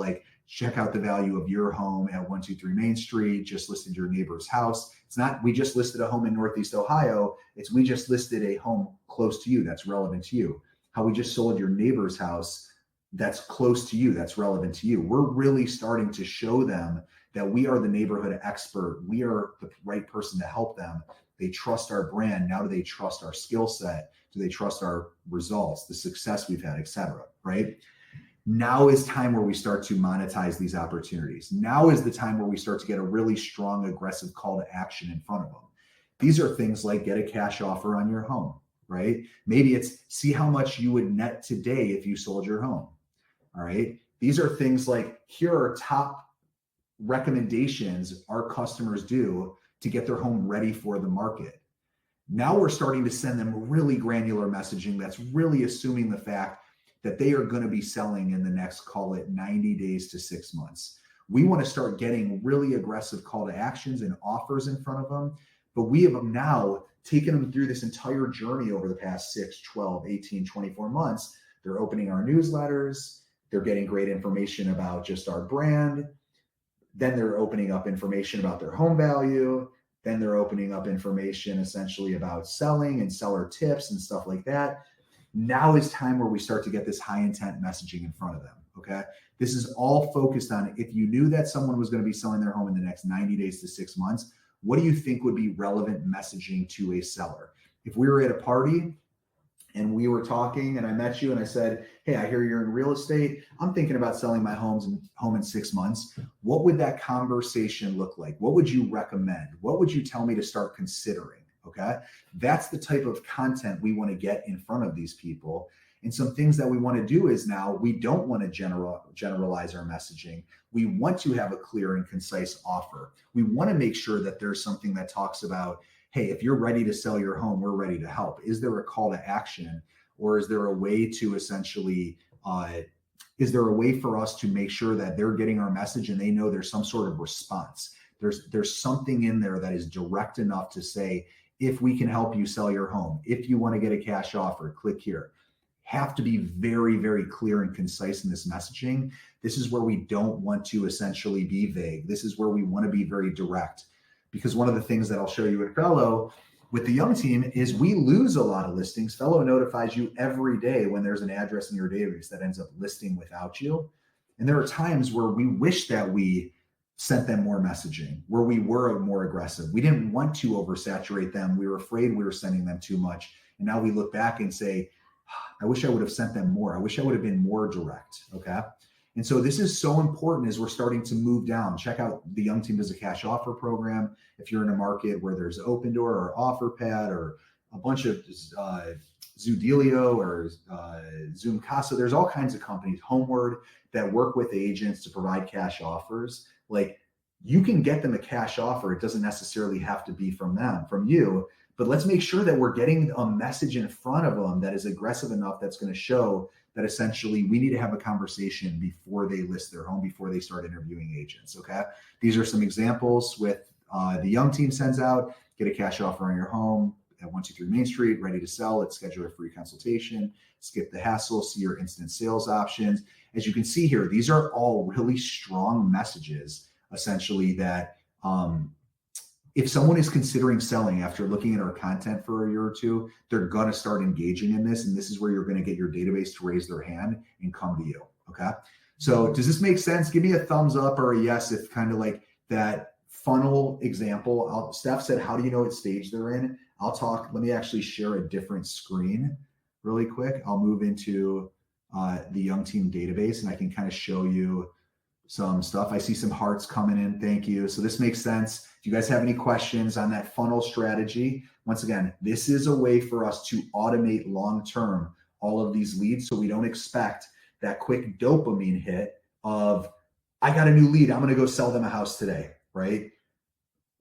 check out the value of your home at 123 Main Street, just listed your neighbor's house. It's not, we just listed a home in Northeast Ohio. It's, we just listed a home close to you that's relevant to you. How we just sold your neighbor's house that's close to you, that's relevant to you. We're really starting to show them that we are the neighborhood expert. We are the right person to help them. They trust our brand. Now do they trust our skill set? Do they trust our results, the success we've had, et cetera, right? Now is time where we start to monetize these opportunities. Now is the time where we start to get a really strong, aggressive call to action in front of them. These are things like get a cash offer on your home, right? Maybe it's see how much you would net today if you sold your home, all right? These are things like, here are top recommendations our customers do to get their home ready for the market. Now we're starting to send them really granular messaging that's really assuming the fact that they are going to be selling in the next, call it 90 days to 6 months. We want to start getting really aggressive call to actions and offers in front of them, but we have now taken them through this entire journey over the past 6, 12, 18, 24 months. They're opening our newsletters. They're getting great information about just our brand. Then they're opening up information about their home value. Then they're opening up information essentially about selling and seller tips and stuff like that. Now is time where we start to get this high intent messaging in front of them, okay? This is all focused on, if you knew that someone was going to be selling their home in the next 90 days to 6 months, what do you think would be relevant messaging to a seller? If we were at a party and we were talking and I met you and I said, hey, I hear you're in real estate. I'm thinking about selling my home in 6 months. What would that conversation look like? What would you recommend? What would you tell me to start considering? Okay. That's the type of content we want to get in front of these people. And some things that we want to do is now we don't want to generalize our messaging. We want to have a clear and concise offer. We want to make sure that there's something that talks about, hey, if you're ready to sell your home, we're ready to help. Is there a call to action, or is there a way to essentially, is there a way for us to make sure that they're getting our message and they know there's some sort of response? There's something in there that is direct enough to say, if we can help you sell your home, if you want to get a cash offer, click here. Have to be very, very clear and concise in this messaging. This is where we don't want to essentially be vague. This is where we want to be very direct. Because one of the things that I'll show you at Fello with the young team is we lose a lot of listings. Fello notifies you every day when there's an address in your database that ends up listing without you. And there are times where we wish that we sent them more messaging, where we were more aggressive. We didn't want to oversaturate them. We were afraid we were sending them too much. And now we look back and say, I wish I would have sent them more. I wish I would have been more direct. Okay. And so this is so important as we're starting to move down. Check out the Young Team does a cash offer program. If you're in a market where there's Open Door or OfferPad or a bunch of Zoodealio or Zoom Casa, there's all kinds of companies, Homeward, that work with agents to provide cash offers. Like, you can get them a cash offer. It doesn't necessarily have to be from them, from you, but let's make sure that we're getting a message in front of them that is aggressive enough that's going to show that essentially we need to have a conversation before they list their home, before they start interviewing agents. Okay. These are some examples with the Young Team sends out, get a cash offer on your home at 123 Main Street, ready to sell. Let's schedule a free consultation, skip the hassle, see your instant sales options. As you can see here, these are all really strong messages, essentially, that if someone is considering selling after looking at our content for a year or two, they're going to start engaging in this. And this is where you're going to get your database to raise their hand and come to you. Okay. So does this make sense? Give me a thumbs up or a yes if kind of like that funnel example. Steph said, how do you know what stage they're in? I'll talk. Let me actually share a different screen really quick. I'll move into the Young Team database and I can kind of show you some stuff. I see some hearts coming in. Thank you. So this makes sense. If you guys have any questions on that funnel strategy, once again, this is a way for us to automate long-term all of these leads. So we don't expect that quick dopamine hit of, I got a new lead, I'm going to go sell them a house today, right?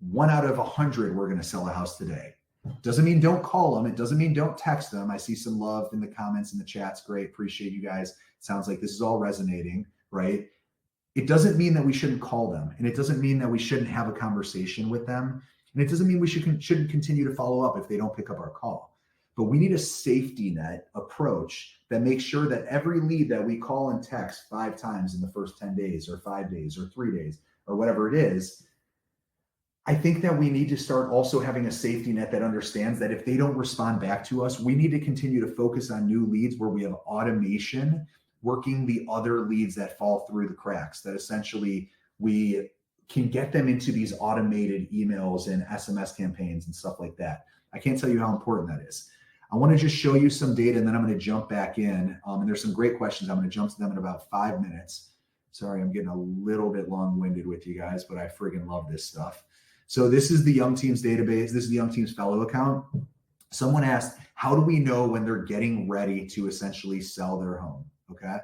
1 out of 100, we're going to sell a house today. Doesn't mean don't call them. It doesn't mean don't text them. I see some love in the comments and the chats. Great. Appreciate you guys. Sounds like this is all resonating, right? It doesn't mean that we shouldn't call them. And it doesn't mean that we shouldn't have a conversation with them. And it doesn't mean we shouldn't continue to follow up if they don't pick up our call. But we need a safety net approach that makes sure that every lead that we call and text 5 times in the first 10 days or 5 days or 3 days or whatever it is, I think that we need to start also having a safety net that understands that if they don't respond back to us, we need to continue to focus on new leads where we have automation working the other leads that fall through the cracks, that essentially we can get them into these automated emails and SMS campaigns and stuff like that. I can't tell you how important that is. I want to just show you some data and then I'm going to jump back in. And there's some great questions. I'm going to jump to them in about 5 minutes. Sorry, I'm getting a little bit long-winded with you guys, but I friggin' love this stuff. So this is the Young Teams database. This is the Young Teams Fello account. Someone asked, how do we know when they're getting ready to essentially sell their home? Okay.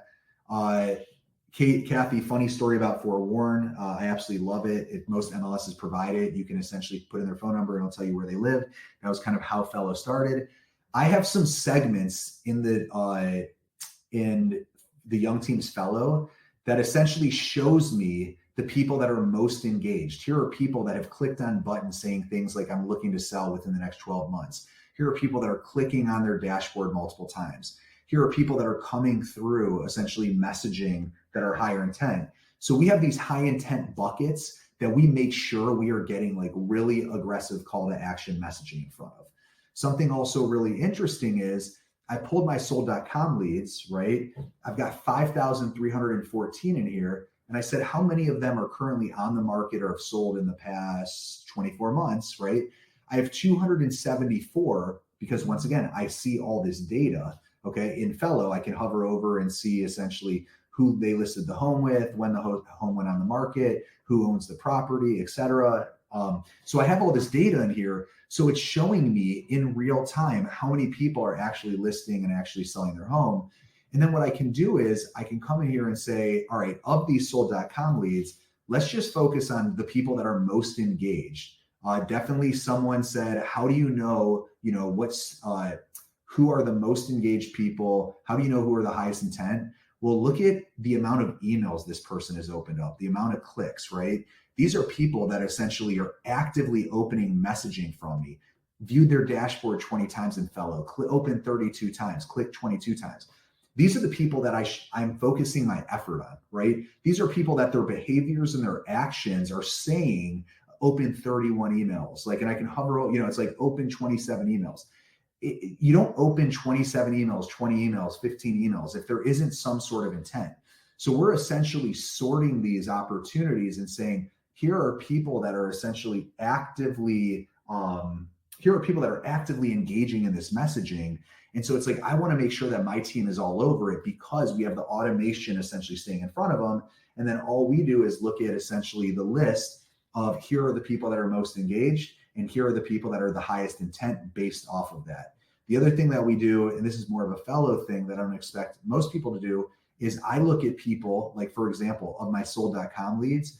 Kathy, funny story about Forewarn. I absolutely love it. Most MLSs provide it. You can essentially put in their phone number and it'll tell you where they live. That was kind of how Fello started. I have some segments in the Young Teams Fello that essentially shows me the people that are most engaged. Here are people that have clicked on buttons saying things like, I'm looking to sell within the next 12 months. Here are people that are clicking on their dashboard multiple times. Here are people that are coming through essentially messaging that are higher intent. So we have these high intent buckets that we make sure we are getting like really aggressive call to action messaging in front of. Something also really interesting is I pulled my sold.com leads, right? I've got 5,314 in here. And I said, how many of them are currently on the market or have sold in the past 24 months, right? I have 274 because once again, I see all this data, okay? In Fello, I can hover over and see essentially who they listed the home with, when the home went on the market, who owns the property, et cetera. So I have all this data in here. So it's showing me in real time how many people are actually listing and actually selling their home. And then what I can do is I can come in here and say, all right, of these sold.com leads, let's just focus on the people that are most engaged. Definitely someone said, how do you know, who are the most engaged people? How do you know who are the highest intent? Well, look at the amount of emails this person has opened up, the amount of clicks, right? These are people that essentially are actively opening messaging from me, viewed their dashboard 20 times in Fello, opened 32 times, clicked 22 times. These are the people that I'm focusing my effort on, right? These are people that their behaviors and their actions are saying open 31 emails, like, and I can hover, it's like open 27 emails. You don't open 27 emails, 20 emails, 15 emails if there isn't some sort of intent. So we're essentially sorting these opportunities and saying, here are people that are essentially actively, engaging in this messaging. And so it's like, I want to make sure that my team is all over it because we have the automation essentially staying in front of them. And then all we do is look at essentially the list of, here are the people that are most engaged, and here are the people that are the highest intent based off of that. The other thing that we do, and this is more of a Fello thing that I don't expect most people to do, is I look at people, like, for example, of my sold.com leads,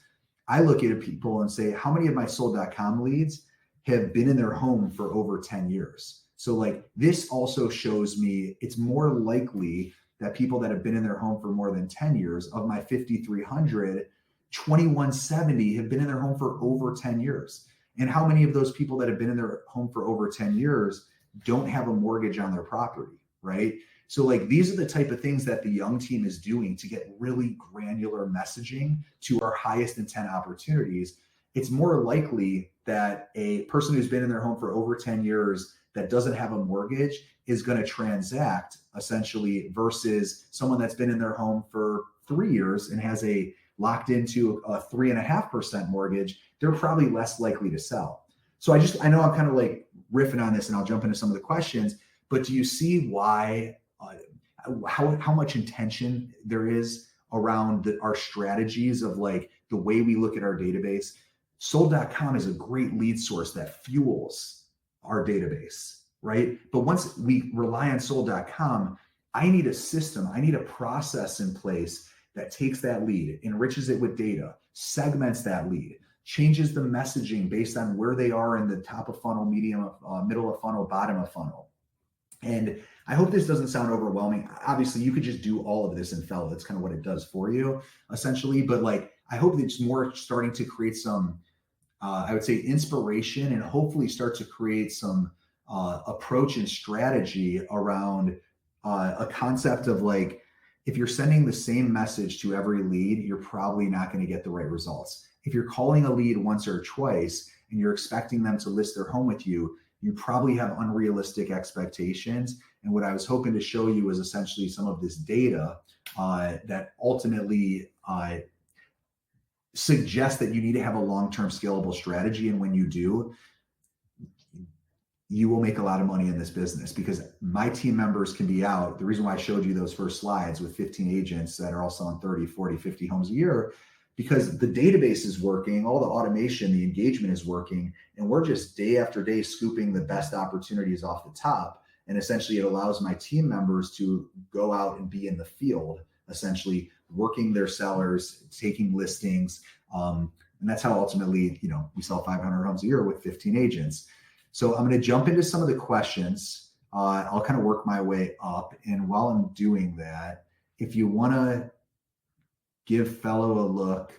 I look at people and say, how many of my sold.com leads have been in their home for over 10 years? So like, this also shows me it's more likely that people that have been in their home for more than 10 years, of my 5,300, 2,170 have been in their home for over 10 years. And how many of those people that have been in their home for over 10 years don't have a mortgage on their property, right? So like, these are the type of things that the young team is doing to get really granular messaging to our highest intent opportunities. It's more likely that a person who's been in their home for over 10 years that doesn't have a mortgage is going to transact essentially, versus someone that's been in their home for 3 years and has a locked into a 3.5% mortgage. They're probably less likely to sell. So I know I'm kind of like riffing on this, and I'll jump into some of the questions, but do you see why, how much intention there is around our strategies of like the way we look at our database? Sold.com is a great lead source that fuels our database, right? But once we rely on Sold.com, I need a system, I need a process in place that takes that lead, enriches it with data, segments that lead, changes the messaging based on where they are in the top of funnel, medium, middle of funnel, bottom of funnel. And I hope this doesn't sound overwhelming. Obviously, you could just do all of this in Fello. That's kind of what it does for you, essentially. But like, I hope it's more starting to create some, I would say, inspiration, and hopefully start to create some approach and strategy around a concept of like, if you're sending the same message to every lead, you're probably not going to get the right results. If you're calling a lead once or twice and you're expecting them to list their home with you, you probably have unrealistic expectations. And what I was hoping to show you is essentially some of this data that ultimately suggests that you need to have a long-term scalable strategy. And when you do, you will make a lot of money in this business, because my team members can be out. The reason why I showed you those first slides with 15 agents that are all selling 30, 40, 50 homes a year, because the database is working, all the automation, the engagement is working, and we're just day after day scooping the best opportunities off the top. And essentially it allows my team members to go out and be in the field, essentially working their sellers, taking listings. And that's how ultimately, we sell 500 homes a year with 15 agents. So I'm going to jump into some of the questions. I'll kind of work my way up. And while I'm doing that, if you want to give Fello a look,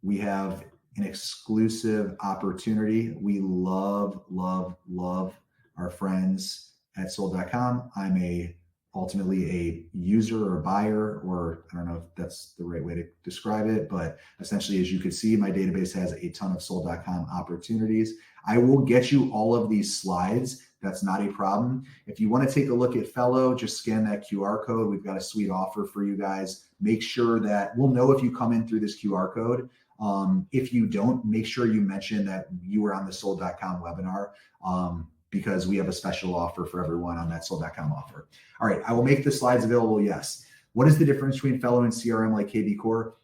we have an exclusive opportunity. We love, love, love our friends at Sold.com. I'm ultimately a user or buyer, or I don't know if that's the right way to describe it, but essentially, as you can see, my database has a ton of Sold.com opportunities. I will get you all of these slides. That's not a problem. If you want to take a look at Fello, just scan that QR code. We've got a sweet offer for you guys. Make sure that we'll know if you come in through this QR code. If you don't, make sure you mention that you were on the Sold.com webinar, because we have a special offer for everyone on that Sold.com offer. All right, I will make the slides available, yes. What is the difference between Fello and CRM like KV Core?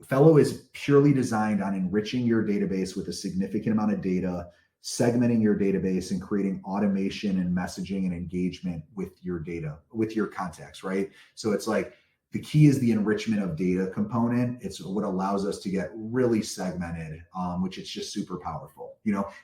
Fello is purely designed on enriching your database with a significant amount of data, segmenting your database, and creating automation and messaging and engagement with your data, with your contacts, right? So it's like, the key is the enrichment of data component. It's what allows us to get really segmented, which is just super powerful.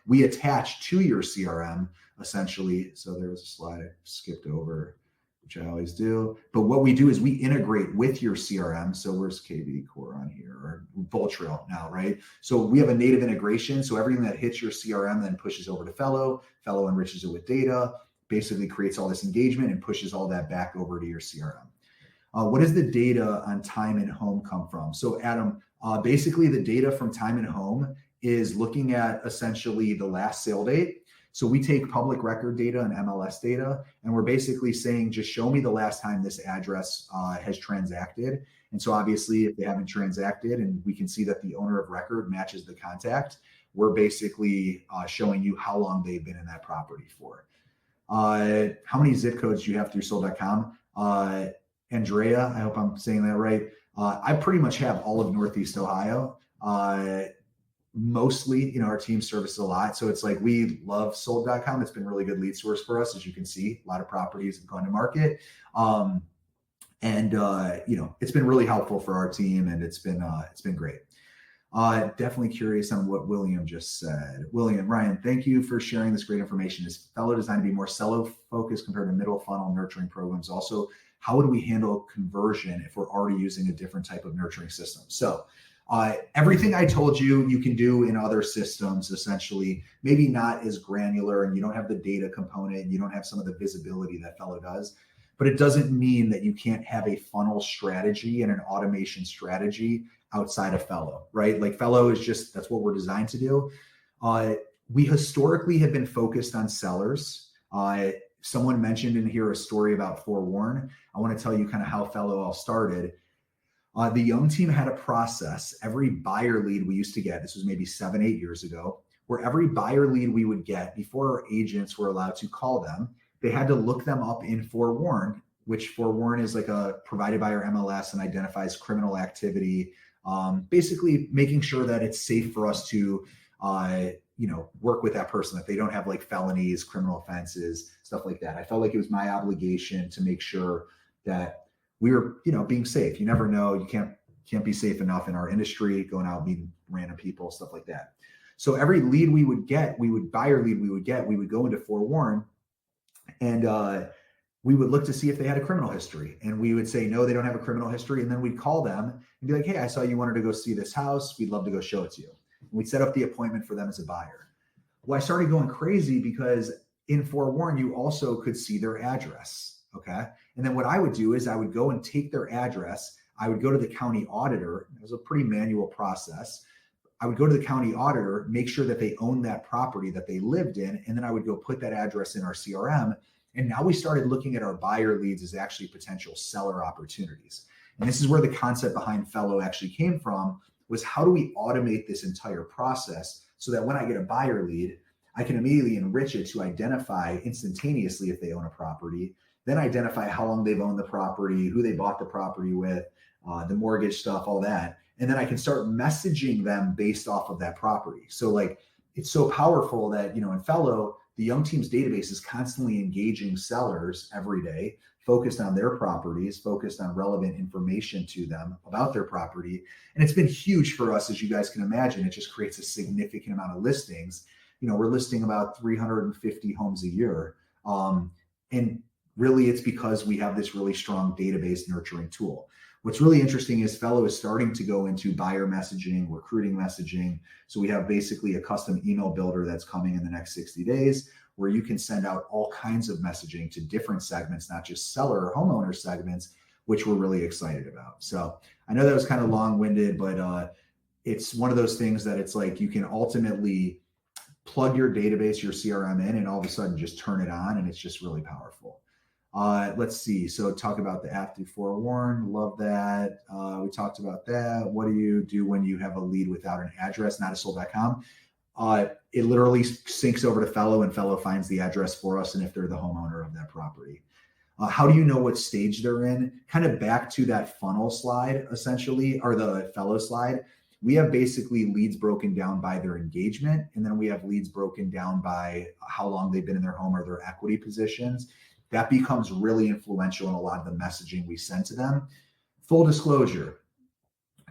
We attach to your CRM essentially. So there was a slide I skipped over, which I always do. But what we do is we integrate with your CRM. So where's KV Core on here, or Voltrail now, right? So we have a native integration. So everything that hits your CRM then pushes over to Fello. Fello enriches it with data, basically creates all this engagement and pushes all that back over to your CRM. What does the data on time and home come from? So Adam, basically the data from time and home is looking at essentially the last sale date. So we take public record data and MLS data, and we're basically saying, just show me the last time this address has transacted. And so obviously if they haven't transacted and we can see that the owner of record matches the contact, we're basically showing you how long they've been in that property for. How many zip codes do you have through sold.com? Andrea, I hope I'm saying that right. I pretty much have all of Northeast Ohio. Mostly, our team services a lot. So it's like, we love sold.com. It's been a really good lead source for us. As you can see, a lot of properties have gone to market. It's been really helpful for our team, and it's been great. Definitely curious on what William just said. William, Ryan, thank you for sharing this great information. Is Fello designed to be more seller focused compared to middle funnel nurturing programs? Also, how would we handle conversion if we're already using a different type of nurturing system? So everything I told you, you can do in other systems, essentially, maybe not as granular, and you don't have the data component, and you don't have some of the visibility that Fello does, but it doesn't mean that you can't have a funnel strategy and an automation strategy outside of Fello, right? Like Fello is that's what we're designed to do. We historically have been focused on sellers. Someone mentioned in here a story about Forewarn. I want to tell you kind of how Fello all started. The Young team had a process. Every buyer lead we used to get, this was maybe 7-8 years ago, where every buyer lead we would get, before our agents were allowed to call them, they had to look them up in Forewarn, which Forewarn is like provided by our MLS and identifies criminal activity, basically making sure that it's safe for us to work with that person, that they don't have like felonies, criminal offenses, stuff like that. I felt like it was my obligation to make sure that we were, being safe. You never know. You can't be safe enough in our industry, going out meeting random people, stuff like that. So every lead we would get, we would go into Forewarn, and we would look to see if they had a criminal history. And we would say, no, they don't have a criminal history. And then we'd call them and be like, hey, I saw you wanted to go see this house. We'd love to go show it to you. And we'd set up the appointment for them as a buyer. Well, I started going crazy because in Forewarn, you also could see their address. Okay. And then what I would do is I would go and take their address. I would go to the county auditor. It was a pretty manual process. I would go to the county auditor, make sure that they owned that property that they lived in. And then I would go put that address in our CRM. And now we started looking at our buyer leads as actually potential seller opportunities. And this is where the concept behind Fello actually came from, was how do we automate this entire process so that when I get a buyer lead, I can immediately enrich it to identify instantaneously if they own a property, then identify how long they've owned the property, who they bought the property with, the mortgage stuff, all that. And then I can start messaging them based off of that property. So like, it's so powerful that, in Fello, the Young team's database is constantly engaging sellers every day, focused on their properties, focused on relevant information to them about their property. And it's been huge for us, as you guys can imagine. It just creates a significant amount of listings. We're listing about 350 homes a year. And really, it's because we have this really strong database nurturing tool. What's really interesting is Fello is starting to go into buyer messaging, recruiting messaging. So we have basically a custom email builder that's coming in the next 60 days where you can send out all kinds of messaging to different segments, not just seller or homeowner segments, which we're really excited about. So I know that was kind of long-winded, but it's one of those things that it's like you can ultimately plug your database, your CRM in, and all of a sudden just turn it on, and it's just really powerful. Let's see. So talk about the app through Forewarn. Love that. We talked about that. What do you do when you have a lead without an address, not a sold.com? It literally syncs over to Fello, and Fello finds the address for us, and if they're the homeowner of that property. How do you know what stage they're in? Kind of back to that funnel slide, essentially, or the Fello slide. We have basically leads broken down by their engagement, and then we have leads broken down by how long they've been in their home or their equity positions. That becomes really influential in a lot of the messaging we send to them. Full disclosure,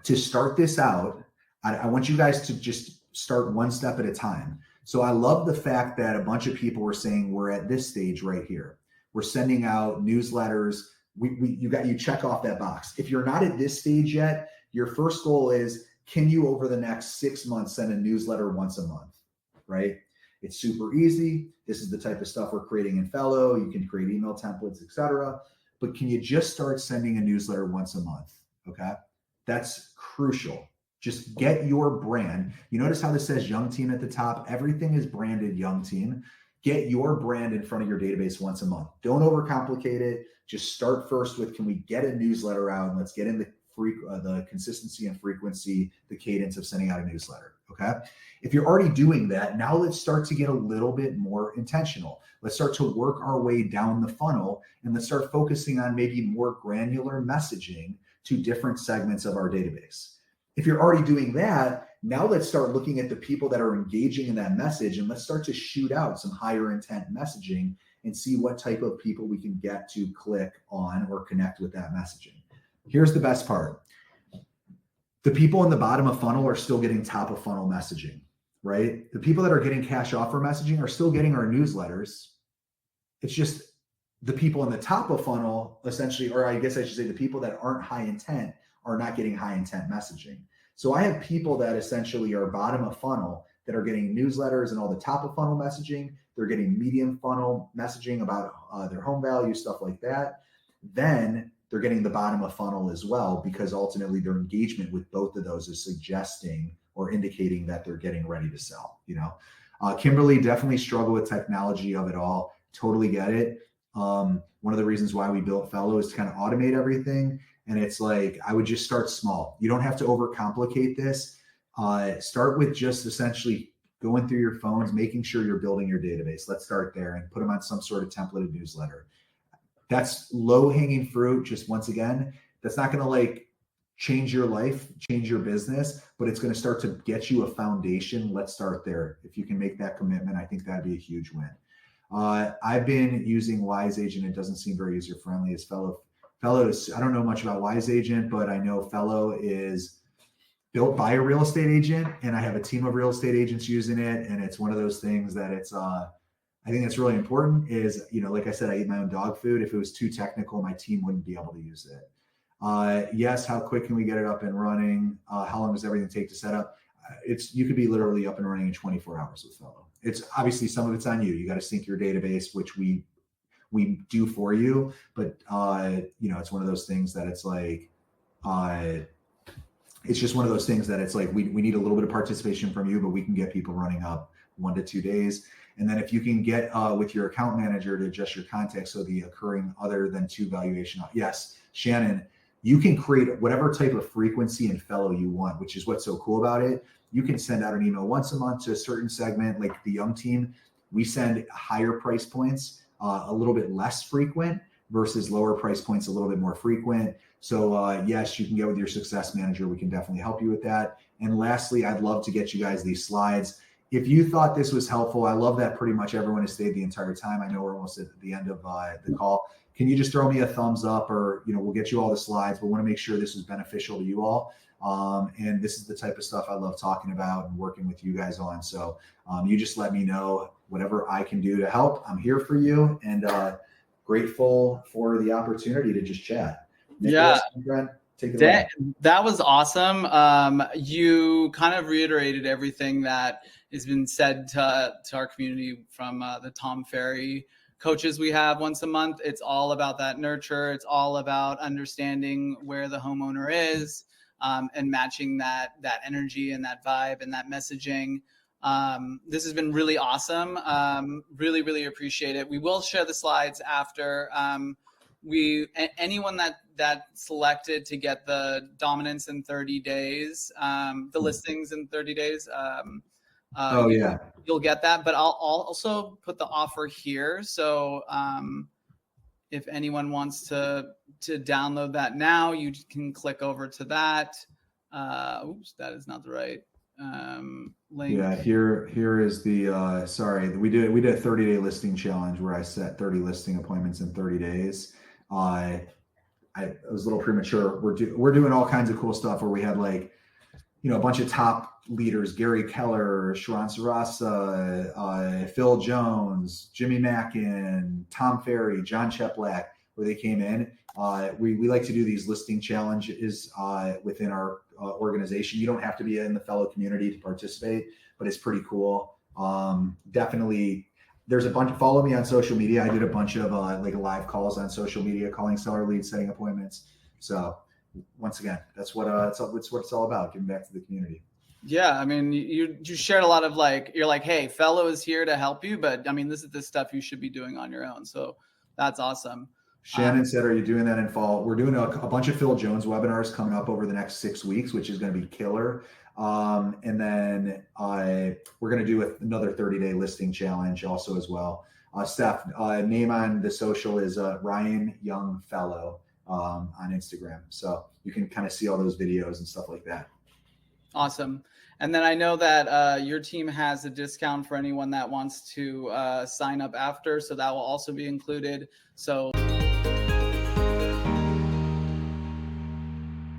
to start this out, I want you guys to just start one step at a time. So I love the fact that a bunch of people were saying we're at this stage right here. We're sending out newsletters. You check off that box. If you're not at this stage yet, your first goal is, can you over the next 6 months send a newsletter once a month, right? It's super easy. This is the type of stuff we're creating in Fello. You can create email templates, etc. But can you just start sending a newsletter once a month? Okay. That's crucial. Just get your brand. You notice how this says Young Team at the top? Everything is branded Young Team. Get your brand in front of your database once a month. Don't overcomplicate it. Just start first with, can we get a newsletter out? And let's get in the consistency and frequency, the cadence of sending out a newsletter. Okay. If you're already doing that, now let's start to get a little bit more intentional. Let's start to work our way down the funnel, and let's start focusing on maybe more granular messaging to different segments of our database. If you're already doing that, now let's start looking at the people that are engaging in that message, and let's start to shoot out some higher intent messaging and see what type of people we can get to click on or connect with that messaging. Here's the best part. The people in the bottom of funnel are still getting top of funnel messaging, right? The people that are getting cash offer messaging are still getting our newsletters. It's just the people in the top of funnel, essentially, or I guess I should say the people that aren't high intent are not getting high intent messaging. So I have people that essentially are bottom of funnel that are getting newsletters and all the top of funnel messaging. They're getting medium funnel messaging about their home value, stuff like that. Then they're getting the bottom of funnel as well, because ultimately their engagement with both of those is suggesting or indicating that they're getting ready to sell. Kimberly, definitely struggle with technology of it all. Totally get it. One of the reasons why we built Fello is to kind of automate everything. And it's like, I would just start small. You don't have to overcomplicate this. Start with just essentially going through your phones, making sure you're building your database. Let's start there and put them on some sort of templated newsletter. That's low hanging fruit. Just once again, that's not going to like change your life, change your business, but it's going to start to get you a foundation. Let's start there. If you can make that commitment, I think that'd be a huge win. I've been using Wise Agent. It doesn't seem very user friendly as Fello. Fello is, I don't know much about Wise Agent, but I know Fello is built by a real estate agent, and I have a team of real estate agents using it. And it's one of those things that it's, I think that's really important is, like I said, I eat my own dog food. If it was too technical, my team wouldn't be able to use it. Yes. How quick can we get it up and running? How long does everything take to set up? You could be literally up and running in 24 hours with Fello. It's obviously some of it's on you. You got to sync your database, which we do for you. But, it's one of those things that it's like, it's just one of those things that it's like, we need a little bit of participation from you, but we can get people running up 1 to 2 days. And then if you can get with your account manager to adjust your context, so the occurring other than 2 valuation. Yes, Shannon, you can create whatever type of frequency and Fello you want, which is what's so cool about it. You can send out an email once a month to a certain segment, like the Young Team. We send higher price points, a little bit less frequent, versus lower price points, a little bit more frequent. So yes, you can get with your success manager. We can definitely help you with that. And lastly, I'd love to get you guys these slides. If you thought this was helpful, I love that pretty much everyone has stayed the entire time. I know we're almost at the end of the call. Can you just throw me a thumbs up, or, we'll get you all the slides, but want to make sure this was beneficial to you all. And this is the type of stuff I love talking about and working with you guys on. So you just let me know whatever I can do to help. I'm here for you, and grateful for the opportunity to just chat. Nicholas, yeah. Take it away. That was awesome. You kind of reiterated everything that has been said to our community from the Tom Ferry coaches we have once a month. It's all about that nurture. It's all about understanding where the homeowner is and matching that energy and that vibe and that messaging. This has been really awesome. Really, really appreciate it. We will share the slides after. Anyone that selected to get the dominance in 30 days, the listings in 30 days, you'll get that. But I'll also put the offer here. So if anyone wants to download that now, you can click over to that. Oops, that is not the right link. Yeah, here is the sorry, we did a 30-day listing challenge where I set 30 listing appointments in 30 days. I was a little premature. We're doing all kinds of cool stuff where we had like, a bunch of top leaders: Gary Keller, Sharon Sarasa, Phil Jones, Jimmy Mackin, Tom Ferry, John Cheplack, where they came in. We like to do these listing challenges within our organization. You don't have to be in the Fello community to participate, but it's pretty cool. Definitely. There's a bunch of, follow me on social media. I did a bunch of like live calls on social media, calling seller leads, setting appointments. So once again, that's what it's all about, giving back to the community. Yeah, I mean, you shared a lot of like, you're like, hey, Fello is here to help you, but I mean, this is the stuff you should be doing on your own. So that's awesome. Shannon said, are you doing that in fall? We're doing a bunch of Phil Jones webinars coming up over the next 6 weeks, which is going to be killer. And then we're going to do another 30-day listing challenge also as well. Steph, name on the social is Ryan Young Fellow on Instagram. So you can kind of see all those videos and stuff like that. Awesome. And then I know that your team has a discount for anyone that wants to sign up after. So that will also be included. So